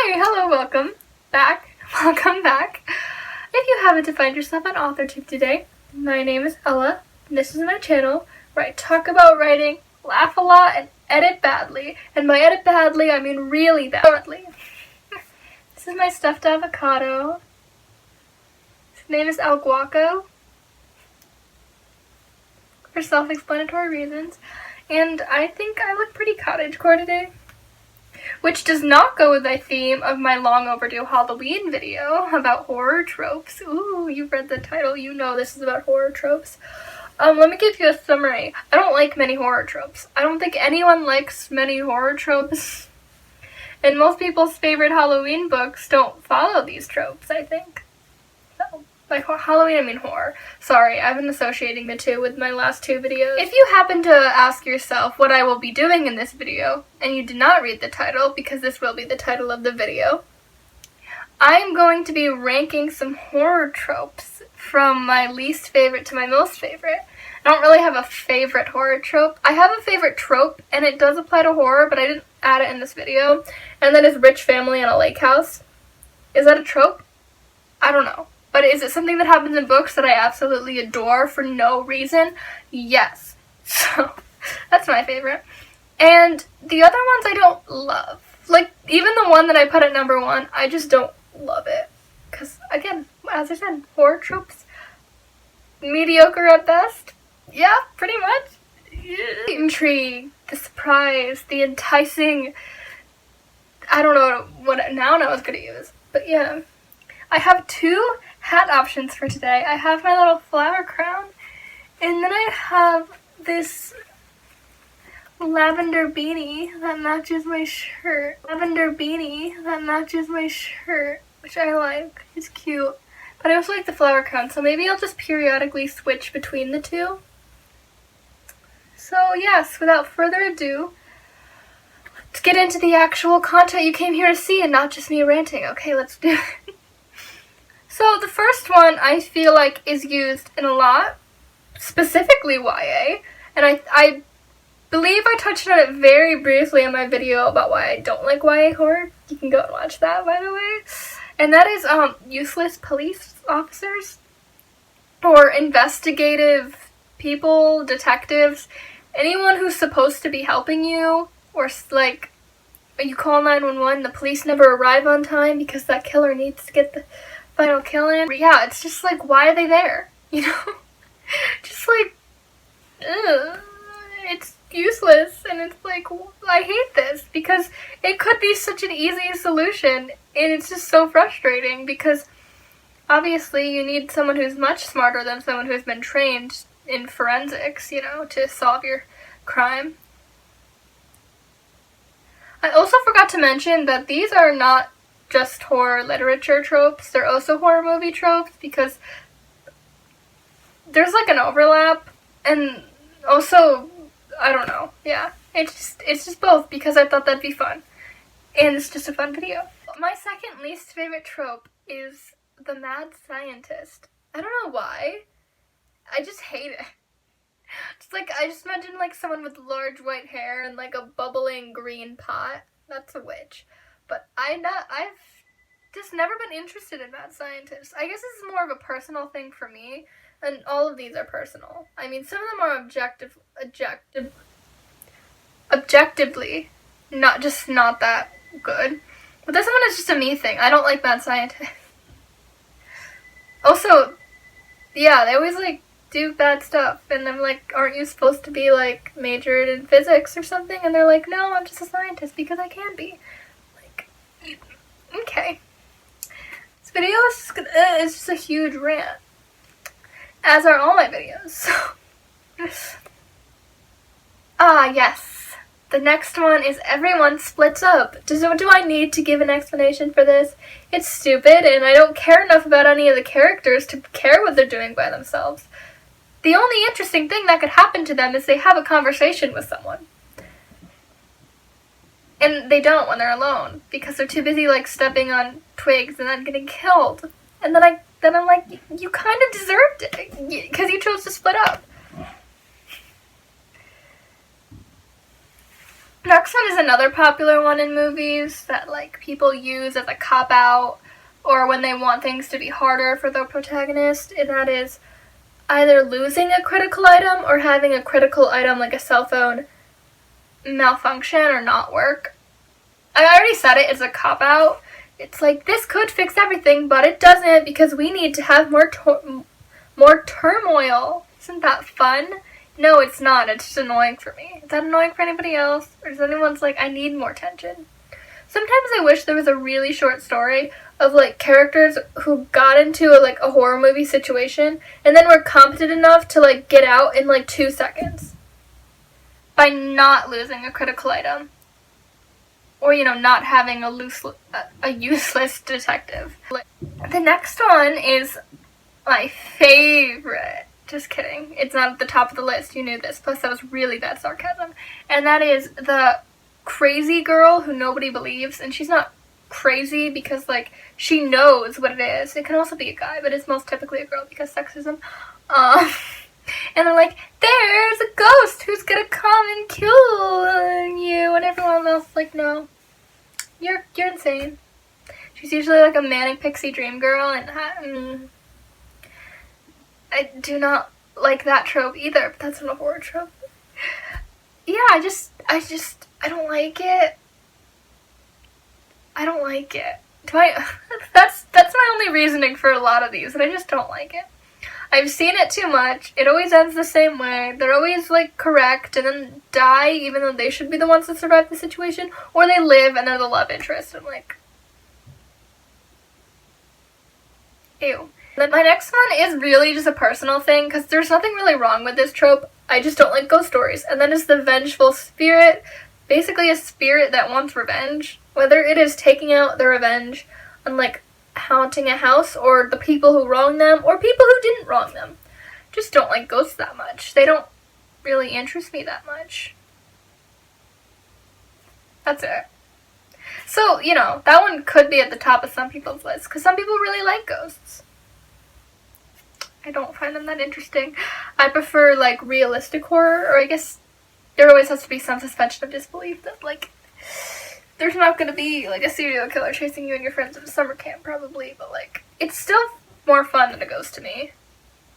Hi, hello, welcome back. Welcome back. If you happen to find yourself on AuthorTube today, my name is Ella, and this is my channel where I talk about writing, laugh a lot, and edit badly. And by edit badly, I mean really badly. This is my stuffed avocado. His name is El Guaco, for self-explanatory reasons. And I think I look pretty cottagecore today, which does not go with the theme of my long overdue Halloween video about horror tropes. Ooh, you've read the title, you know this is about horror tropes. Let me give you a summary. I don't like many horror tropes. I don't think anyone likes many horror tropes. And most people's favorite Halloween books don't follow these tropes, I think. So, by Halloween, I mean horror. Sorry, I've been associating the two with my last two videos. If you happen to ask yourself what I will be doing in this video, and you did not read the title, because this will be the title of the video, I'm going to be ranking some horror tropes from my least favorite to my most favorite. I don't really have a favorite horror trope. I have a favorite trope, and it does apply to horror, but I didn't add it in this video, and that is rich family in a lake house. Is that a trope? I don't know. But is it something that happens in books that I absolutely adore for no reason? Yes. So, that's my favorite. And the other ones I don't love. Like, even the one that I put at number 1, I just don't love it. Because, again, as I said, horror tropes, mediocre at best. Yeah, pretty much. The intrigue, the surprise, the enticing, I don't know what noun I was going to use. But yeah, I have 2 hat options for today. I have my little flower crown, and then I have this lavender beanie that matches my shirt. Lavender beanie that matches my shirt, which I like. It's cute. But I also like the flower crown, so maybe I'll just periodically switch between the two. So yes, without further ado, let's get into the actual content you came here to see and not just me ranting. Okay, let's do it. So the first one I feel like is used in a lot, specifically YA, and I believe I touched on it very briefly in my video about why I don't like YA horror. You can go and watch that, by the way. And that is useless police officers or investigative people, detectives, anyone who's supposed to be helping you, or like you call 911, the police never arrive on time because that killer needs to get the final kill in. Yeah, it's just like, why are they there? You know? Just like, ugh, it's useless, and it's like, I hate this, because it could be such an easy solution, and it's just so frustrating, because obviously you need someone who's much smarter than someone who's been trained in forensics, you know, to solve your crime. I also forgot to mention that these are not just horror literature tropes, they're also horror movie tropes, because there's like an overlap, and also, I don't know, yeah, it's just both, because I thought that'd be fun, and it's just a fun video. My second least favorite trope is the mad scientist. I don't know why, I just hate it. It's like, I just imagine like someone with large white hair and like a bubbling green pot. That's a witch. But I've just never been interested in mad scientists. I guess this is more of a personal thing for me, and all of these are personal. I mean, some of them are objectively not that good. But this one is just a me thing. I don't like mad scientists. Also, yeah, they always like do bad stuff, and I'm like, aren't you supposed to be like majored in physics or something? And they're like, no, I'm just a scientist because I can be. Like, okay. This video is just a huge rant, as are all my videos. So. Yes. The next one is everyone splits up. Do I need to give an explanation for this? It's stupid, and I don't care enough about any of the characters to care what they're doing by themselves. The only interesting thing that could happen to them is they have a conversation with someone. And they don't when they're alone, because they're too busy like stepping on twigs and then getting killed. And then I'm like, you kind of deserved it, because you chose to split up. Next one is another popular one in movies that like people use as a cop-out or when they want things to be harder for the protagonist, and that is either losing a critical item or having a critical item like a cell phone malfunction or not work. I already said it, it's a cop-out. It's like, this could fix everything, but it doesn't because we need to have more turmoil. Isn't that fun? No, it's not. It's just annoying for me. Is that annoying for anybody else? Or is anyone's like, I need more tension? Sometimes I wish there was a really short story of like characters who got into a horror movie situation and then were competent enough to like get out in like 2 seconds by not losing a critical item. Or, not having a useless detective. The next one is my favorite. Just kidding. It's not at the top of the list. You knew this. Plus, that was really bad sarcasm. And that is the crazy girl who nobody believes. And she's not crazy because, like, she knows what it is. It can also be a guy, but it's most typically a girl because sexism. And they're like, there's a ghost who's gonna come and kill you. And everyone else is like, no. You're insane. She's usually like a manic pixie dream girl, and I do not like that trope either, but that's not a horror trope. Yeah, I don't like it. I don't like it. That's my only reasoning for a lot of these, and I just don't like it. I've seen it too much. It always ends the same way. They're always, like, correct and then die even though they should be the ones that survive the situation. Or they live and they're the love interest. I'm like, ew. Then my next one is really just a personal thing because there's nothing really wrong with this trope. I just don't like ghost stories. And then it's the vengeful spirit. Basically a spirit that wants revenge. Whether it is taking out the revenge on, like, haunting a house or the people who wronged them or people who didn't wrong them. Just don't like ghosts that much. They don't really interest me that much. That's it. So, that one could be at the top of some people's list because some people really like ghosts. I don't find them that interesting. I prefer like realistic horror, or I guess there always has to be some suspension of disbelief that like there's not going to be, like, a serial killer chasing you and your friends at a summer camp, probably, but, like, it's still more fun than it goes to me.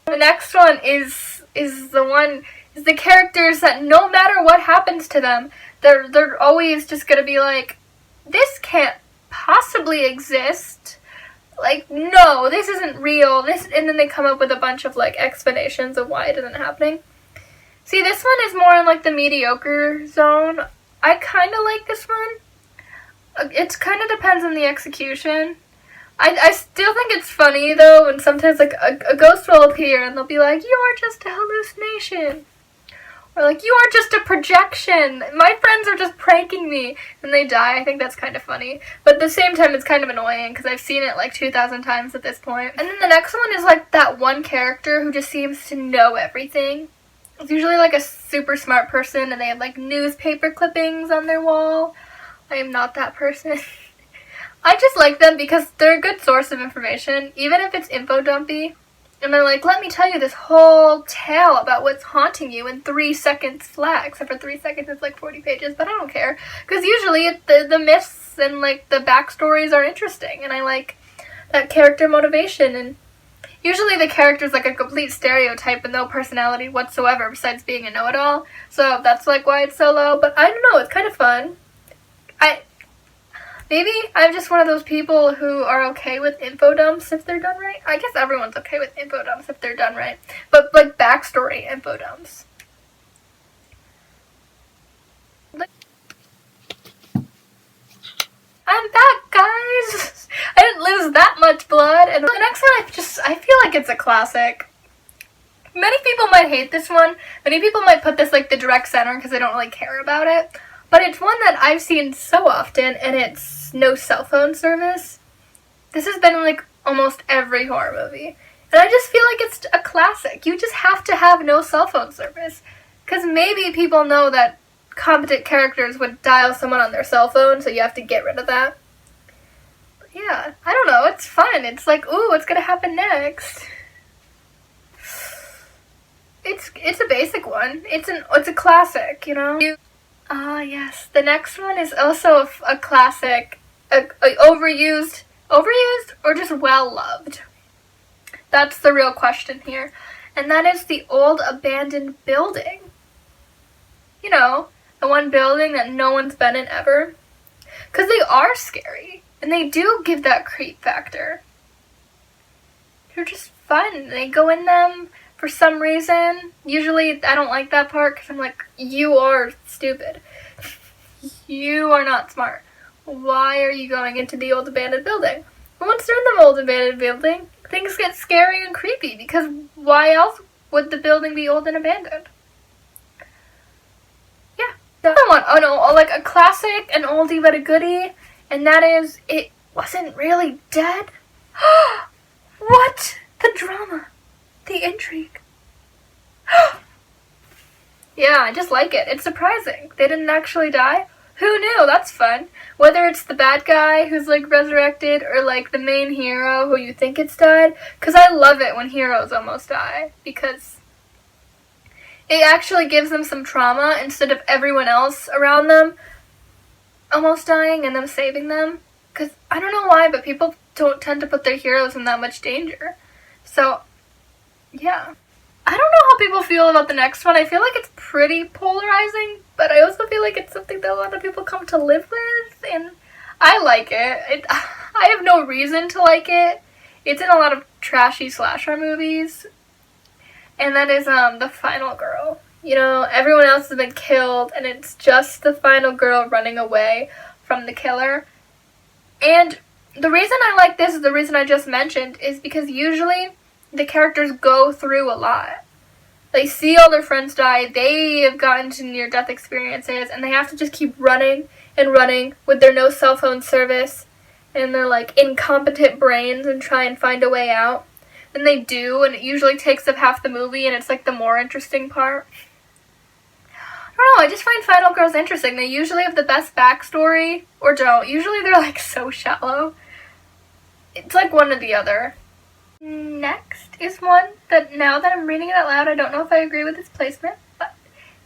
The next one is the characters that no matter what happens to them, they're always just going to be like, this can't possibly exist. Like, no, this isn't real. And then they come up with a bunch of, like, explanations of why it isn't happening. See, this one is more in, like, the mediocre zone. I kind of like this one. It kind of depends on the execution. I still think it's funny, though, when sometimes, like, a ghost will appear and they'll be like, you're just a hallucination. Or, like, you are just a projection. My friends are just pranking me. And they die. I think that's kind of funny. But at the same time, it's kind of annoying because I've seen it, like, 2,000 times at this point. And then the next one is, like, that one character who just seems to know everything. It's usually, like, a super smart person and they have, like, newspaper clippings on their wall. I am not that person. I just like them because they're a good source of information, even if it's info dumpy. And they're like, let me tell you this whole tale about what's haunting you in 3 seconds flat. Except for 3 seconds, it's like 40 pages, but I don't care. Because usually the myths and, like, the backstories are interesting. And I like that character motivation. And usually the character's, like, a complete stereotype with no personality whatsoever besides being a know-it-all. So that's, like, why it's so low. But I don't know, it's kind of fun. Maybe I'm just one of those people who are okay with info dumps if they're done right. I guess everyone's okay with info dumps if they're done right. But, like, backstory info dumps. I'm back, guys! I didn't lose that much blood. And the next one, I feel like it's a classic. Many people might hate this one. Many people might put this, like, the direct center because they don't really care about it. But it's one that I've seen so often, and it's no cell phone service. This has been in, like, almost every horror movie. And I just feel like it's a classic. You just have to have no cell phone service. Because maybe people know that competent characters would dial someone on their cell phone, so you have to get rid of that. But yeah, I don't know, it's fun. It's like, ooh, what's gonna happen next? It's a basic one. It's a classic, you know? Ah, yes. The next one is also a classic, overused, or just well loved. That's the real question here. And that is the old abandoned building. You know, the one building that no one's been in ever. Because they are scary. And they do give that creep factor. They're just fun. They go in them for some reason. Usually I don't like that part because I'm like, you are stupid. You are not smart. Why are you going into the old abandoned building? But once they're in the old abandoned building, things get scary and creepy because why else would the building be old and abandoned? Yeah. The other one, oh no, like a classic, an oldie but a goodie, and that is, it wasn't really dead. What? The drama. The intrigue. Yeah, I just like it. It's surprising. They didn't actually die. Who knew? That's fun. Whether it's the bad guy who's like resurrected or like the main hero who you think it's died. Because I love it when heroes almost die. Because it actually gives them some trauma instead of everyone else around them almost dying and them saving them. Because I don't know why, but people don't tend to put their heroes in that much danger. So, yeah. I don't know how people feel about the next one. I feel like it's pretty polarizing, but I also feel like it's something that a lot of people come to live with, and I like it. I have no reason to like it. It's in a lot of trashy slasher movies, and that is the final girl. You know, everyone else has been killed, and it's just the final girl running away from the killer. And the reason I like this is the reason I just mentioned, is because usually the characters go through a lot. They see all their friends die, they have gotten to near-death experiences, and they have to just keep running and running with their no cell phone service and their, like, incompetent brains and try and find a way out. And they do, and it usually takes up half the movie, and it's, like, the more interesting part. I don't know, I just find final girls interesting. They usually have the best backstory, or don't. Usually they're, like, so shallow. It's, like, one or the other. Next is one that, now that I'm reading it out loud, I don't know if I agree with its placement, but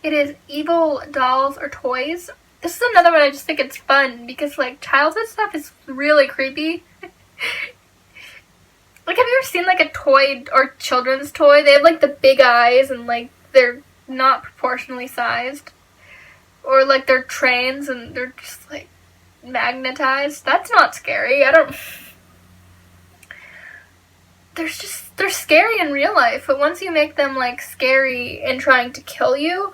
it is Evil Dolls or Toys. This is another one I just think it's fun because, like, childhood stuff is really creepy. Like, have you ever seen, like, a toy or children's toy? They have, like, the big eyes and, like, they're not proportionally sized. Or, like, they're trains and they're just, like, magnetized. That's not scary. They're scary in real life, but once you make them, like, scary and trying to kill you,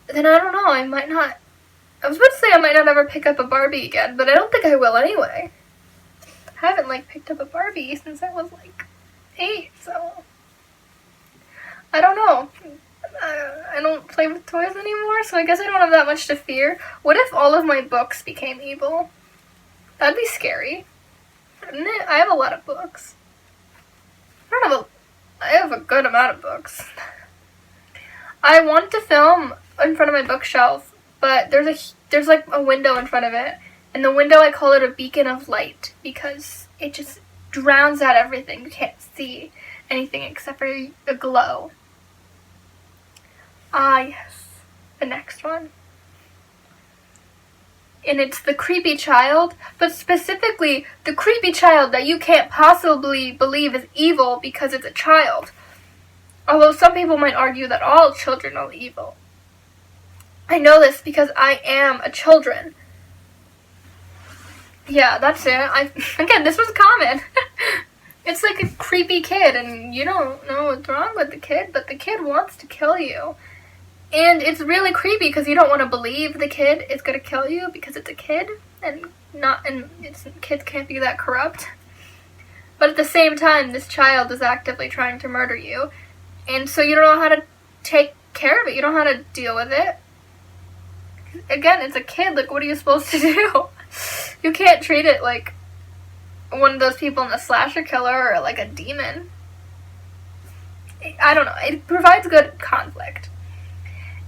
then I don't know, I was about to say I might not ever pick up a Barbie again, but I don't think I will anyway. I haven't, like, picked up a Barbie since I was, like, 8, so I don't know. I don't play with toys anymore, so I guess I don't have that much to fear. What if all of my books became evil? That'd be scary, wouldn't it? I have a lot of books. I have a good amount of books. I want to film in front of my bookshelf, but there's like a window in front of it, and the window, I call it a beacon of light because it just drowns out everything. You can't see anything except for a glow. Ah, yes. The next one. And it's the creepy child, but specifically the creepy child that you can't possibly believe is evil because it's a child. Although some people might argue that all children are evil. I know this because I am a children. Yeah, that's it. Again, this was common. It's like a creepy kid, and you don't know what's wrong with the kid, but the kid wants to kill you. And it's really creepy because you don't want to believe the kid is going to kill you because it's a kid, and kids can't be that corrupt. But at the same time, this child is actively trying to murder you, and so you don't know how to take care of it. You don't know how to deal with it. Again, it's a kid. Like, what are you supposed to do? You can't treat it like one of those people in the slasher killer or like a demon. I don't know. It provides good conflict.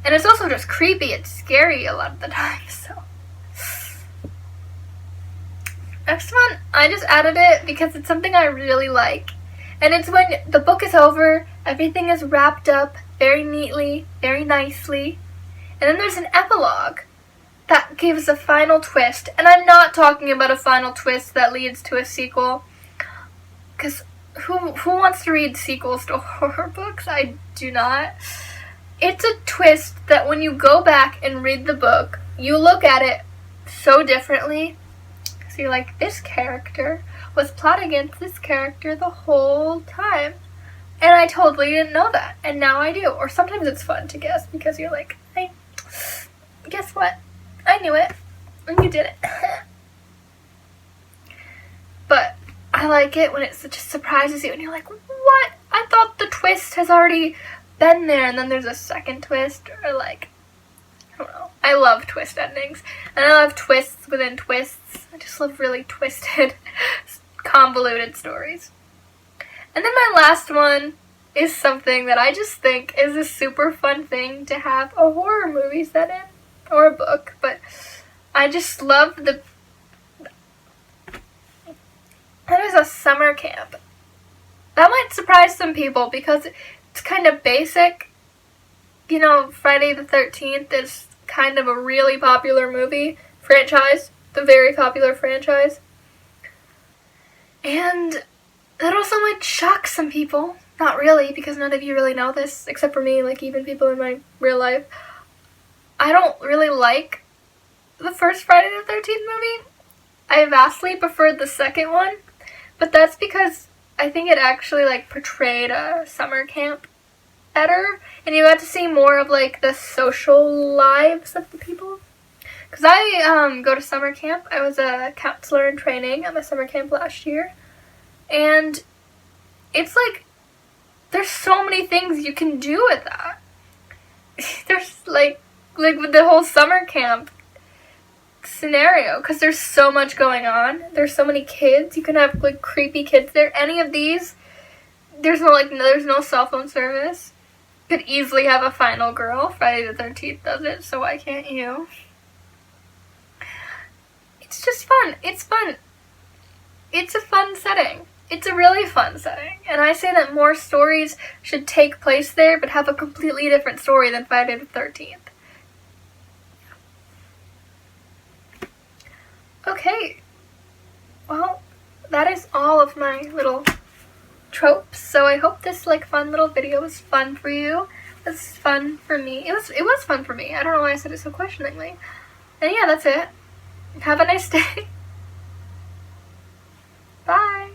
And it's also just creepy. It's scary a lot of the time, so. Next one, I just added it because it's something I really like. And it's when the book is over, everything is wrapped up very neatly, very nicely. And then there's an epilogue. gives a final twist. And I'm not talking about a final twist that leads to a sequel, because who wants to read sequels to horror books? I do not. It's a twist that when you go back and read the book, you look at it so differently. So you're like, this character was plotting against this character the whole time. And I totally didn't know that. And now I do. Or sometimes it's fun to guess because you're like, hey, guess what? I knew it. And you did it. But I like it when it just surprises you and you're like, what? I thought the twist has already been there, and then there's a second twist, or like, I don't know. I love twist endings, and I love twists within twists. I just love really twisted, convoluted stories. And then my last one is something that I just think is a super fun thing to have a horror movie set in, or a book, but I just love that is a summer camp. That might surprise some people because it's kind of basic. You know, Friday the 13th is kind of a really popular movie franchise, the very popular franchise. And that also might shock some people. Not really, because none of you really know this, except for me, like even people in my real life. I don't really like the first Friday the 13th movie. I vastly preferred the second one, but that's because I think it actually like portrayed a summer camp better, and you got to see more of like the social lives of the people. Because I go to summer camp. I was a counselor in training at my summer camp last year, and it's like there's so many things you can do with that. There's like with the whole summer camp scenario, because there's so much going on. There's so many kids. You can have like creepy kids there. Any of these, there's no cell phone service. Could easily have a final girl. Friday the 13th does it, so why can't you? It's just fun. It's fun. It's a fun setting. It's a really fun setting. And I say that more stories should take place there, but have a completely different story than Friday the 13th. Okay. Well, that is all of my little tropes. So I hope this like fun little video was fun for you. It was fun for me. It was fun for me. I don't know why I said it so questioningly. And yeah, that's it. Have a nice day. Bye.